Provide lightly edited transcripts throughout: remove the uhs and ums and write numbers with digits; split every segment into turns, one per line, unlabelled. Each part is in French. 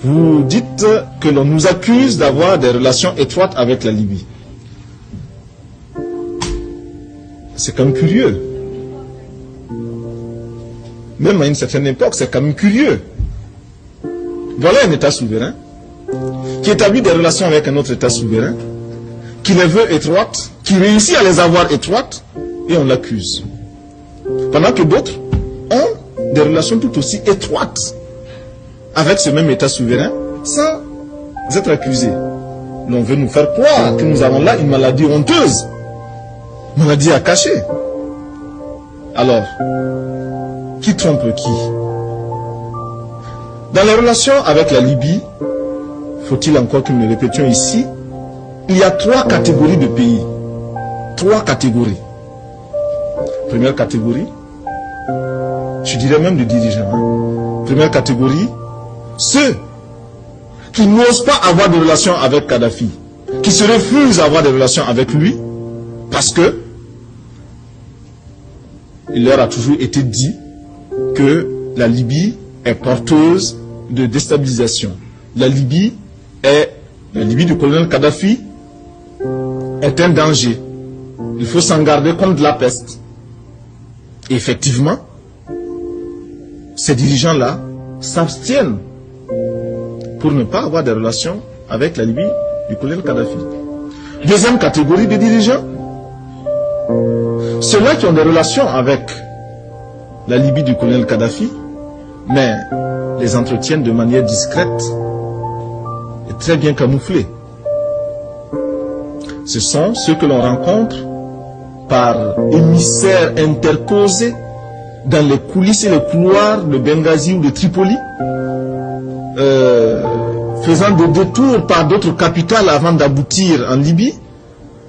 Vous dites que l'on nous accuse d'avoir des relations étroites avec la Libye. C'est quand même curieux. Même à une certaine époque, c'est quand même curieux. Voilà un État souverain qui établit des relations avec un autre État souverain, qui les veut étroites, qui réussit à les avoir étroites, et on l'accuse. Pendant que d'autres ont des relations tout aussi étroites avec ce même État souverain, sans être accusés. L'on veut nous faire croire que nous avons là une maladie honteuse, maladie à cacher. Alors, qui trompe qui? Dans les relations avec la Libye, faut-il encore que nous le répétions ici, il y a 3 catégories de pays. 3 catégories. Première catégorie, je dirais même de dirigeants. Première catégorie, ceux qui n'osent pas avoir de relations avec Kadhafi, qui se refusent à avoir des relations avec lui, parce que il leur a toujours été dit que la Libye est porteuse de déstabilisation. La Libye du colonel Kadhafi est un danger. Il faut s'en garder comme de la peste. Et effectivement, ces dirigeants-là s'abstiennent pour ne pas avoir des relations avec la Libye du colonel Kadhafi. Deuxième catégorie de dirigeants, ceux-là qui ont des relations avec la Libye du colonel Kadhafi, mais les entretiennent de manière discrète et très bien camouflée. Ce sont ceux que l'on rencontre par émissaires interposés dans les coulisses et les couloirs de Benghazi ou de Tripoli, faisant des détours par d'autres capitales avant d'aboutir en Libye,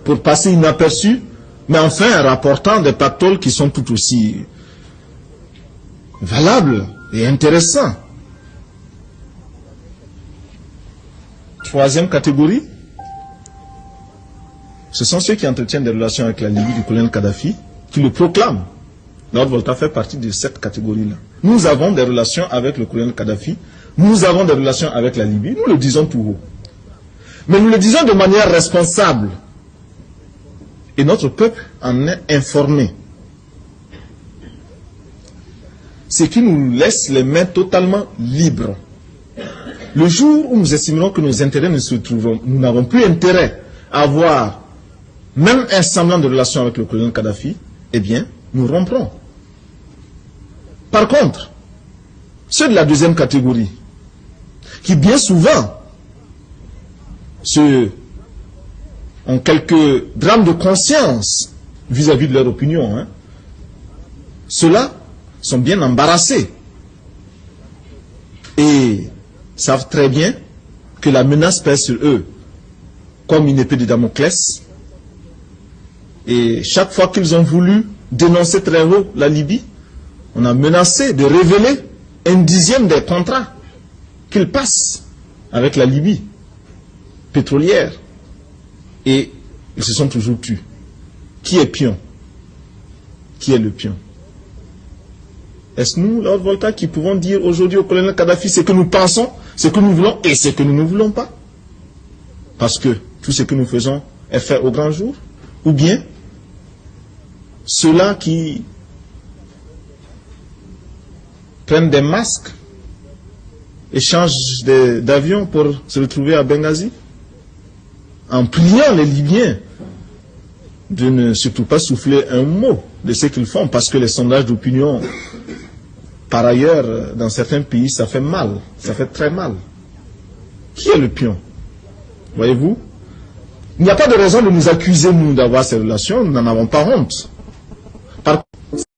pour passer inaperçus, mais enfin rapportant des pactoles qui sont tout aussi valables et intéressants. Troisième catégorie, ce sont ceux qui entretiennent des relations avec la Libye du colonel Kadhafi, qui le proclament. Lord Volta fait partie de cette catégorie-là. Nous avons des relations avec le colonel Kadhafi, nous avons des relations avec la Libye, nous le disons tout haut. Mais nous le disons de manière responsable. Et notre peuple en est informé. Ce qui nous laisse les mains totalement libres. Le jour où nous estimerons que nos intérêts ne se trouveront, nous n'avons plus intérêt à avoir même un semblant de relation avec le colonel Kadhafi, eh bien, nous romprons. Par contre, ceux de la deuxième catégorie, qui bien souvent ont quelques drames de conscience vis-à-vis de leur opinion, ceux-là sont bien embarrassés et savent très bien que la menace pèse sur eux comme une épée de Damoclès. Et chaque fois qu'ils ont voulu dénoncer très haut la Libye, on a menacé de révéler 1/10 des contrats qu'ils passent avec la Libye pétrolière. Et ils se sont toujours tus. Qui est pion? Qui est le pion? Est-ce nous, Lord Volta, qui pouvons dire aujourd'hui au colonel Kadhafi ce que nous pensons, ce que nous voulons et ce que nous ne voulons pas? Parce que tout ce que nous faisons est fait au grand jour? Ou bien ceux-là qui prennent des masques et changent d'avion pour se retrouver à Benghazi, en priant les Libyens de ne surtout pas souffler un mot de ce qu'ils font, parce que les sondages d'opinion, par ailleurs, dans certains pays, ça fait mal, ça fait très mal. Qui est le pion? Voyez-vous? Il n'y a pas de raison de nous accuser, nous, d'avoir ces relations, nous n'en avons pas honte.